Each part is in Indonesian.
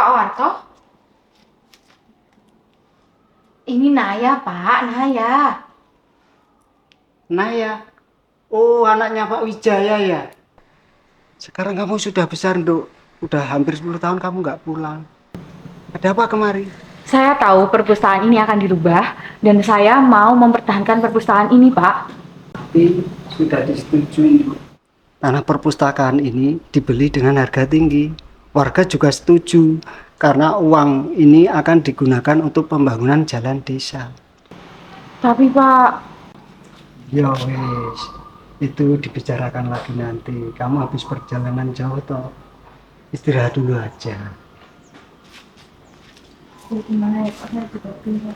Pak Warto? Ini Naya, Pak, Naya. Naya, oh anaknya Pak Wijaya ya. Sekarang kamu sudah besar, Nduk. Udah hampir 10 tahun kamu nggak pulang. Ada apa kemari? Saya tahu perpustakaan ini akan dirubah dan saya mau mempertahankan perpustakaan ini, Pak. Tapi sudah disetujui, Nduk. Tanah perpustakaan ini dibeli dengan harga tinggi. Warga juga setuju karena uang ini akan digunakan untuk pembangunan jalan desa. Tapi, Pak, Ya wes, itu dibicarakan lagi nanti. Kamu habis perjalanan jauh toh. Istirahat dulu aja. gimana ya, Pak? Saya juga bingung.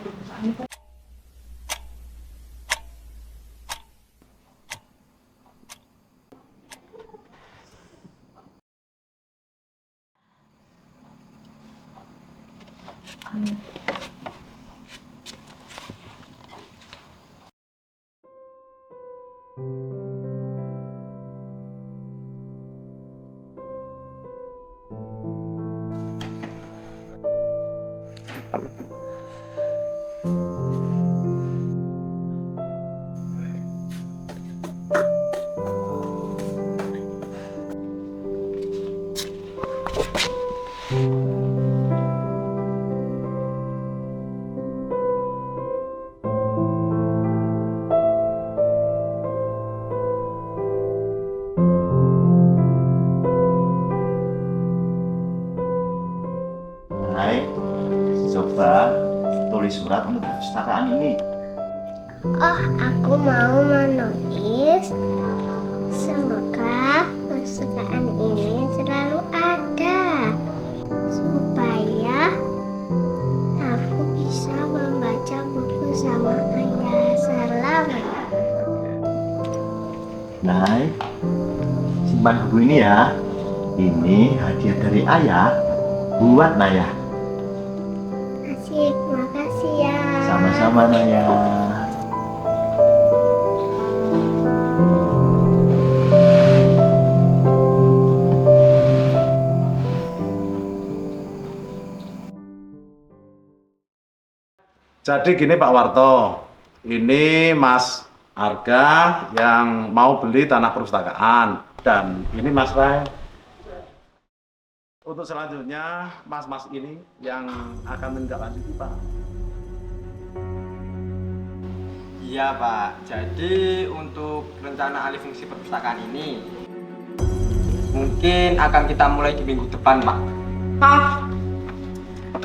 Hai, coba tulis surat untuk perpustakaan ini. Oh, aku mau menulis. Semoga perpustakaan ini selalu ada supaya aku bisa membaca buku sama ayah selamanya. Hai, simpan buku ini ya. Ini hadiah dari ayah buat Naya. Asik, makasih ya. Sama-sama Naya. Jadi gini Pak Warto, ini Mas Arga yang mau beli tanah perpustakaan dan ini Mas Ray. Untuk selanjutnya Mas-mas ini yang akan menindaklanjuti Pak. Iya Pak, jadi untuk rencana alih fungsi perpustakaan ini mungkin akan kita mulai di minggu depan Pak. Maaf,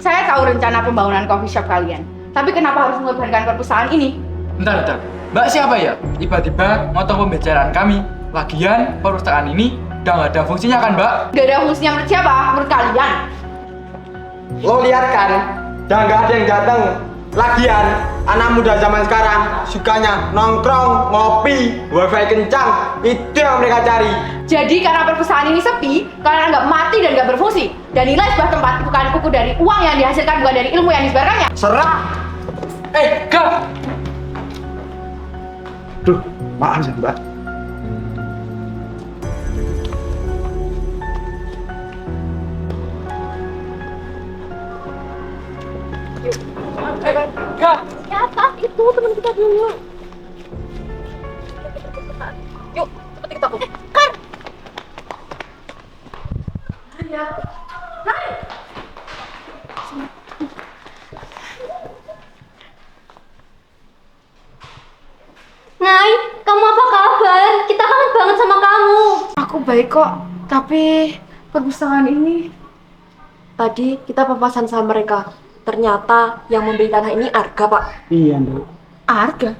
saya tahu rencana pembangunan coffee shop kalian. Tapi kenapa harus mengorbankan perpustakaan ini? Bentar. Mbak siapa ya? Tiba-tiba motong pembicaraan kami. Lagian perpustakaan ini udah nggak ada fungsinya kan, Mbak? Gak ada fungsinya menurut siapa? Menurut kalian? Lo lihat kan, udah nggak ada yang datang. Lagian anak muda zaman sekarang sukanya nongkrong, ngopi, wifi kencang. Itu yang mereka cari. Jadi karena perpustakaan ini sepi, kalian anggap mati dan gak berfungsi. Dan nilai sebuah tempat bukan kuku dari uang yang dihasilkan, bukan dari ilmu yang disebarkannya. Serah. Gak! Duh, maaf ya Mbak. Gak! Siapa itu teman kita dulu? Yuk, cepet ikut aku. Nay, kamu apa kabar? Kita kangen banget sama kamu. Aku baik kok, tapi perpustakaan ini... Tadi kita papasan sama mereka. Ternyata yang membeli tanah ini Arga, Pak. Iya, Nduk. Harga?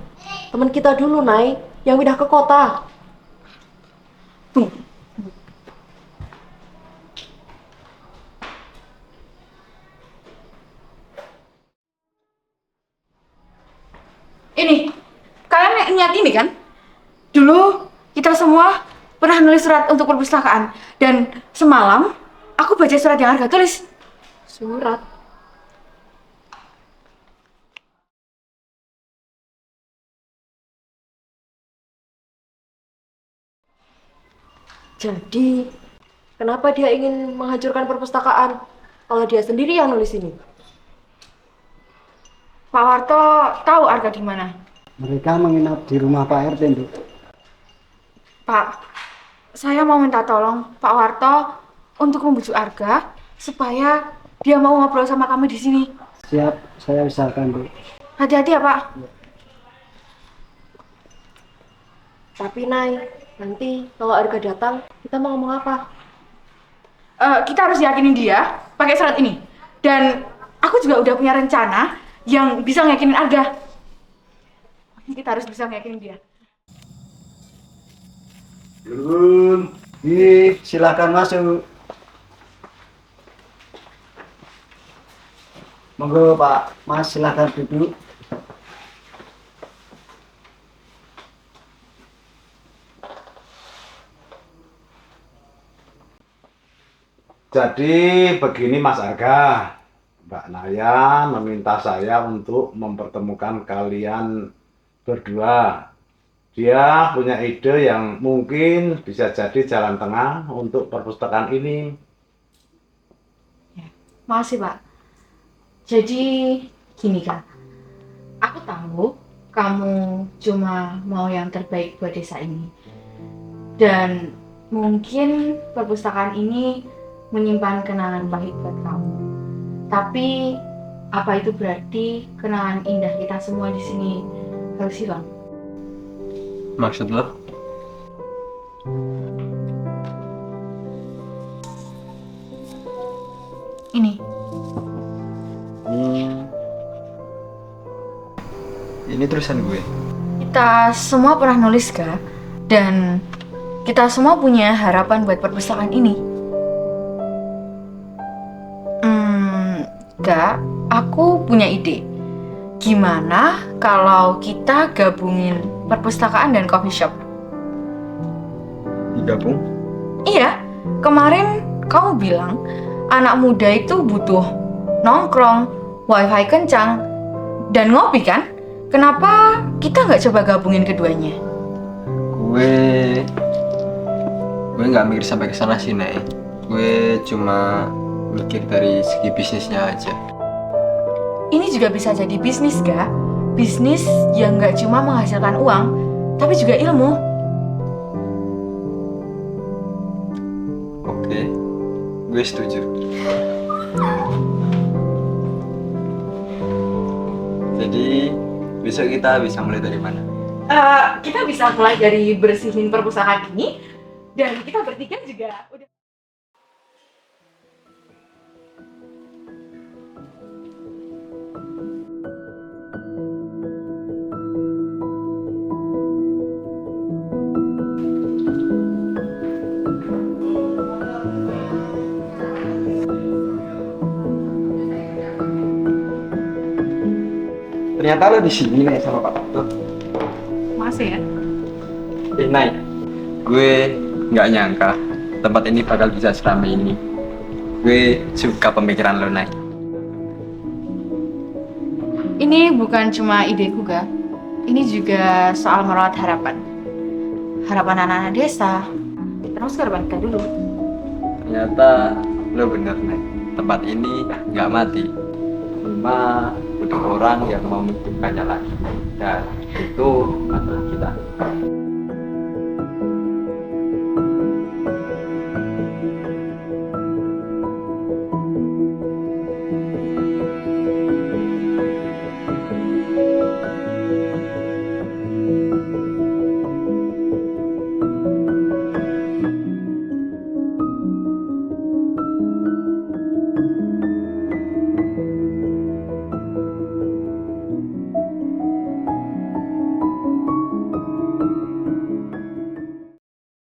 Teman kita dulu, Nay, yang pindah ke kota. Tunggu. Ini, kalian ingat ini kan? Dulu kita semua pernah nulis surat untuk perpustakaan. Dan semalam, aku baca surat yang Harga tulis. Surat. Jadi, kenapa dia ingin menghancurkan perpustakaan? kalau dia sendiri yang nulis ini? Pak Warto tahu Arga di mana? Mereka menginap di rumah Pak RT, Bu. Pak, saya mau minta tolong Pak Warto untuk membujuk Arga supaya dia mau ngobrol sama kami di sini. Siap, saya usahakan, Bu. Hati-hati ya, Pak. Tapi Nay, nanti kalau Arga datang, kita mau ngomong apa? Kita harus yakinin dia pakai surat ini. Dan aku juga udah punya rencana yang bisa ngeyakinin Arga. Kita harus bisa ngeyakinin dia. Yun, silakan masuk. Monggo Pak, Mas silakan duduk. Jadi begini Mas Arga, Mbak Naya meminta saya untuk mempertemukan kalian berdua. Dia punya ide yang mungkin bisa jadi jalan tengah untuk perpustakaan ini. Makasih, Pak. Jadi gini, Kak. Aku tahu kamu cuma mau yang terbaik buat desa ini. Dan mungkin perpustakaan ini menyimpan kenangan pahit buat kamu. Tapi apa itu berarti kenangan indah kita semua di sini harus hilang? Maksud lo? Ini. Ini tulisan gue. Kita semua pernah nulis, Kak. Dan kita semua punya harapan buat perpustakaan ini. Kak, aku punya ide. Gimana kalau kita gabungin perpustakaan dan coffee shop? Digabung? Iya, kemarin kamu bilang anak muda itu butuh nongkrong, wifi kencang, dan ngopi kan? Kenapa kita nggak coba gabungin keduanya? Gue nggak mikir sampai ke sana sih, Nay. Gue cuma mikir dari segi bisnisnya aja. Ini juga bisa jadi bisnis, Kak. Bisnis yang nggak cuma menghasilkan uang, tapi juga ilmu. Oke, gue setuju. Jadi besok kita bisa mulai dari mana? Kita bisa mulai dari bersihin perpustakaan ini, dan kita bertiga juga udah. Ternyata lo di sini, Nay, sama Pak Toto. Masih ya? Nay, gue nggak nyangka tempat ini bakal bisa seramai ini. Gue suka pemikiran lo, Nay. Ini bukan cuma ideku, Kak. Ini juga soal merawat harapan. Harapan anak-anak desa. Terus harapan kita dulu. Ternyata lo bener, Nay. Tempat ini nggak mati. Cuma butuh orang yang mau menghidupkannya lagi. Dan itu masalah kita.